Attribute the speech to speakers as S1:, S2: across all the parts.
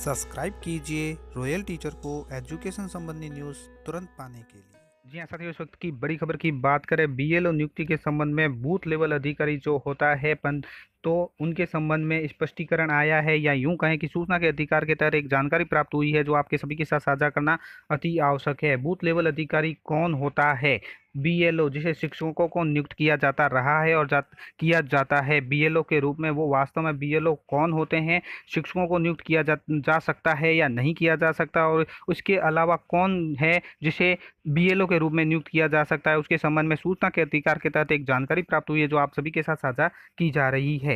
S1: Subscribe कीजिए royal teacher को education संबंधी न्यूज़ तुरंत पाने के लिए।
S2: जी हाँ साथियों, इस वक्त की बड़ी खबर की बात करें बीएलओ नियुक्ति के संबंध में बूथ लेवल अधिकारी जो होता है तो उनके संबंध में स्पष्टीकरण आया है, या यूं कहें कि सूचना के अधिकार के तहत एक जानकारी प्राप्त हुई है जो आपके सभी के साथ साझा करना अति आवश्यक है। बूथ लेवल अधिकारी कौन होता है? बीएलओ, जिसे शिक्षकों को नियुक्त किया जाता रहा है और किया जाता है बीएलओ के रूप में, वो वास्तव में बीएलओ कौन होते हैं? शिक्षकों को नियुक्त किया जा सकता है या नहीं किया जा सकता, और उसके अलावा कौन है जिसे बीएलओ के रूप में नियुक्त किया जा सकता है, उसके संबंध में सूचना के अधिकार के तहत एक जानकारी प्राप्त हुई है जो आप सभी के साथ साझा की जा रही है।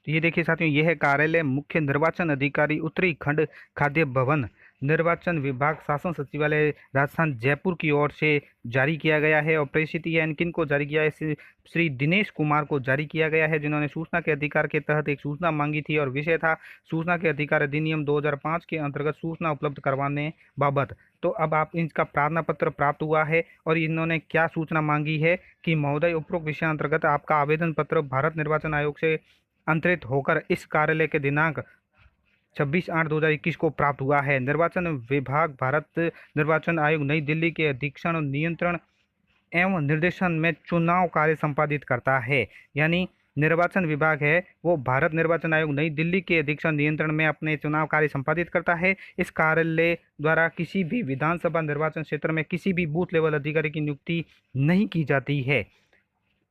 S2: तो ये देखिए साथियों, यह है कार्यालय मुख्य निर्वाचन अधिकारी उत्तरी खंड खाद्य भवन निर्वाचन विभाग शासन सचिवालय राजस्थान जयपुर की ओर से जारी किया गया है। और प्रेषित यह किन को जारी किया है? श्री दिनेश कुमार को जारी किया गया है, जिन्होंने सूचना के अधिकार के तहत एक सूचना मांगी थी और विषय था सूचना के अधिकार अधिनियम 2005 के अंतर्गत सूचना उपलब्ध करवाने बाबत। तो अब आप इनका प्रार्थना पत्र प्राप्त हुआ है और इन्होंने क्या सूचना मांगी है कि महोदय, उपरोक्त विषय अंतर्गत आपका आवेदन पत्र भारत निर्वाचन आयोग से अंतरित होकर इस कार्यालय के दिनांक 26/8/2021 को प्राप्त हुआ है। निर्वाचन विभाग भारत निर्वाचन आयोग नई दिल्ली के अधीक्षण नियंत्रण एवं निर्देशन में चुनाव कार्य संपादित करता है। यानी निर्वाचन विभाग है वो भारत निर्वाचन आयोग नई दिल्ली के अधीक्षण नियंत्रण में अपने चुनाव कार्य संपादित करता है। इस कार्यालय द्वारा किसी भी विधानसभा निर्वाचन क्षेत्र में किसी भी बूथ लेवल अधिकारी की नियुक्ति नहीं की जाती है।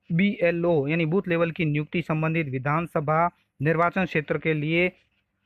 S2: बीएलओ यानी बूथ लेवल की नियुक्ति संबंधित विधानसभा निर्वाचन क्षेत्र के लिए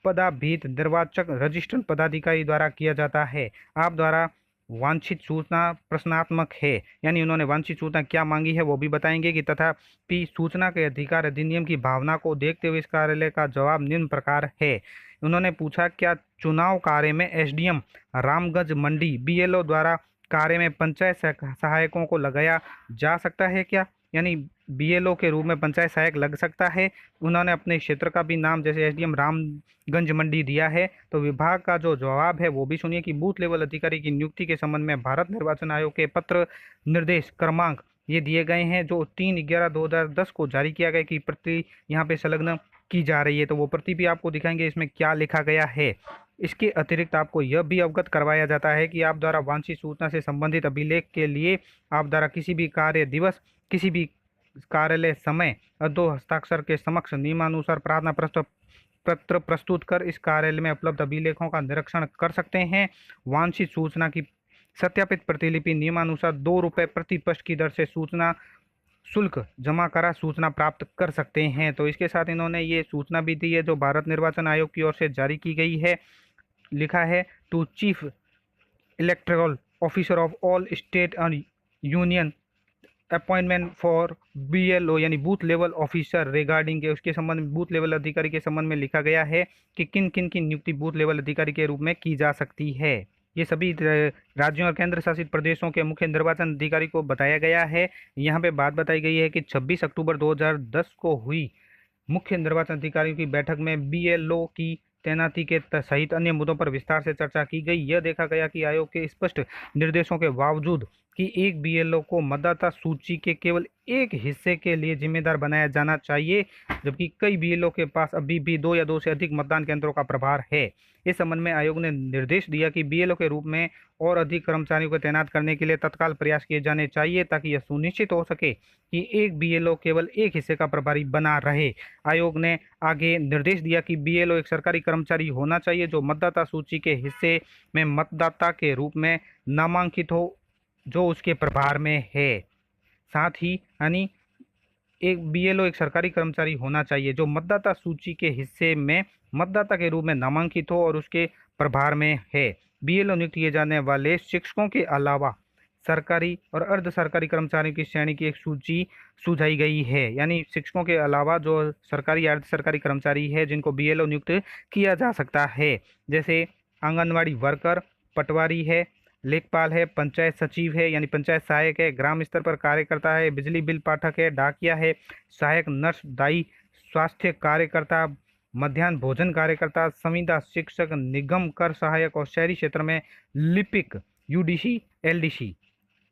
S2: पदाभीत निर्वाचक रजिस्ट्रेशन पदाधिकारी द्वारा किया जाता है। आप द्वारा वांछित सूचना प्रश्नात्मक है, यानी उन्होंने वांछित सूचना क्या मांगी है वो भी बताएंगे कि तथापि सूचना के अधिकार अधिनियम की भावना को देखते हुए इस कार्यालय का जवाब निम्न प्रकार है। उन्होंने पूछा, क्या चुनाव कार्य में एसडीएम रामगंज मंडी बीएलओ द्वारा कार्य में पंचायत सहायकों को लगाया जा सकता है क्या? यानी बीएलओ के रूप में पंचायत सहायक लग सकता है। उन्होंने अपने क्षेत्र का भी नाम जैसे एसडीएम रामगंज मंडी दिया है। तो विभाग का जो जवाब है वो भी सुनिए कि बूथ लेवल अधिकारी की नियुक्ति के संबंध में भारत निर्वाचन आयोग के पत्र निर्देश क्रमांक ये दिए गए हैं जो 3/11/2010 को जारी किया गया की प्रति यहाँ पे संलग्न की जा रही है। तो वो प्रति भी आपको दिखाएंगे इसमें क्या लिखा गया है। इसके अतिरिक्त आपको यह भी अवगत करवाया जाता है कि आप द्वारा वांछित सूचना से संबंधित अभिलेख के लिए आप द्वारा किसी भी कार्य दिवस, किसी भी कार्यालय समय और 2 हस्ताक्षर के समक्ष नियमानुसार प्रार्थना पत्र प्रस्तुत कर इस कार्यालय में उपलब्ध अभिलेखों का निरीक्षण कर सकते हैं। वांछित सूचना की सत्यापित प्रतिलिपि नियमानुसार 2 रुपये प्रति पृष्ठ की दर से सूचना शुल्क जमा करा सूचना प्राप्त कर सकते हैं। तो इसके साथ इन्होंने ये सूचना भी दी है जो भारत निर्वाचन आयोग की ओर से जारी की गई है। लिखा है, to chief electoral officer of all state and union appointment for BLO यानी बूथ लेवल ऑफिसर रिगार्डिंग के उसके संबंध में बूथ लेवल अधिकारी के संबंध में लिखा गया है कि किन किन की नियुक्ति बूथ लेवल अधिकारी के रूप में की जा सकती है। ये सभी राज्यों और केंद्र शासित प्रदेशों के मुख्य निर्वाचन अधिकारी को बताया गया है। यहाँ पे बात बताई गई है कि 26 अक्टूबर 2010 को हुई मुख्य निर्वाचन अधिकारियों की बैठक में बीएलओ की तैनाती के सहित अन्य मुद्दों पर विस्तार से चर्चा की गई। यह देखा गया कि आयोग के स्पष्ट निर्देशों के बावजूद कि एक बीएलओ को मतदाता सूची के केवल एक हिस्से के लिए जिम्मेदार बनाया जाना चाहिए, जबकि कई बीएलओ के पास अभी भी 2 या 2 से अधिक मतदान केंद्रों का प्रभार है। इस संबंध में आयोग ने निर्देश दिया कि बीएलओ के रूप में और अधिक कर्मचारियों को तैनात करने के लिए तत्काल प्रयास किए जाने चाहिए ताकि यह सुनिश्चित हो सके कि एक बीएलओ केवल एक हिस्से का प्रभारी बना रहे। आयोग ने आगे निर्देश दिया कि बीएलओ एक सरकारी कर्मचारी होना चाहिए जो मतदाता सूची के हिस्से में मतदाता के रूप में नामांकित हो जो उसके प्रभार में है। साथ ही यानी एक बीएलओ एक सरकारी कर्मचारी होना चाहिए जो मतदाता सूची के हिस्से में मतदाता के रूप में नामांकित हो और उसके प्रभार में है। बीएलओ नियुक्त किए जाने वाले शिक्षकों के अलावा सरकारी और अर्ध सरकारी कर्मचारियों की श्रेणी की एक सूची सुझाई गई है। यानी शिक्षकों के अलावा जो सरकारी अर्ध सरकारी कर्मचारी है जिनको बीएलओ नियुक्त किया जा सकता है, जैसे आंगनवाड़ी वर्कर, पटवारी है, लेखपाल है, पंचायत सचिव है यानी पंचायत सहायक है, ग्राम स्तर पर कार्यकर्ता है, बिजली बिल पाठक है, डाकिया है, सहायक नर्स, दाई, स्वास्थ्य कार्यकर्ता, मध्याह्न भोजन कार्यकर्ता, संविदा शिक्षक, निगम कर सहायक और शहरी क्षेत्र में लिपिक, यूडीसी, एलडीसी,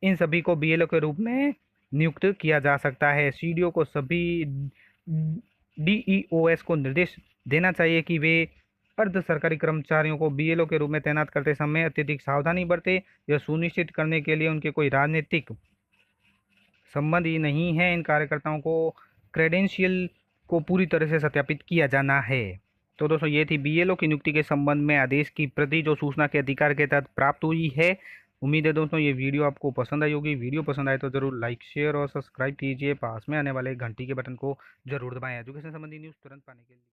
S2: इन सभी को बीएलओ के रूप में नियुक्त किया जा सकता है। सीडीओ को सभी डीईओएस को निर्देश देना चाहिए कि वे अर्ध सरकारी कर्मचारियों को बीएलओ के रूप में तैनात करते समय अत्यधिक सावधानी बरते। यह सुनिश्चित करने के लिए उनके कोई राजनीतिक संबंध ही नहीं है। इन कार्यकर्ताओं को क्रेडेंशियल को पूरी तरह से सत्यापित किया जाना है। तो दोस्तों ये थी बीएलओ की नियुक्ति के संबंध में आदेश की प्रति जो सूचना के अधिकार के तहत प्राप्त हुई है। उम्मीद है दोस्तों ये वीडियो आपको पसंद आई होगी। वीडियो पसंद आए तो जरूर लाइक शेयर और सब्सक्राइब कीजिए। पास में आने वाले घंटी के बटन को जरूर दबाएं एजुकेशन संबंधी न्यूज़ तुरंत पाने के लिए।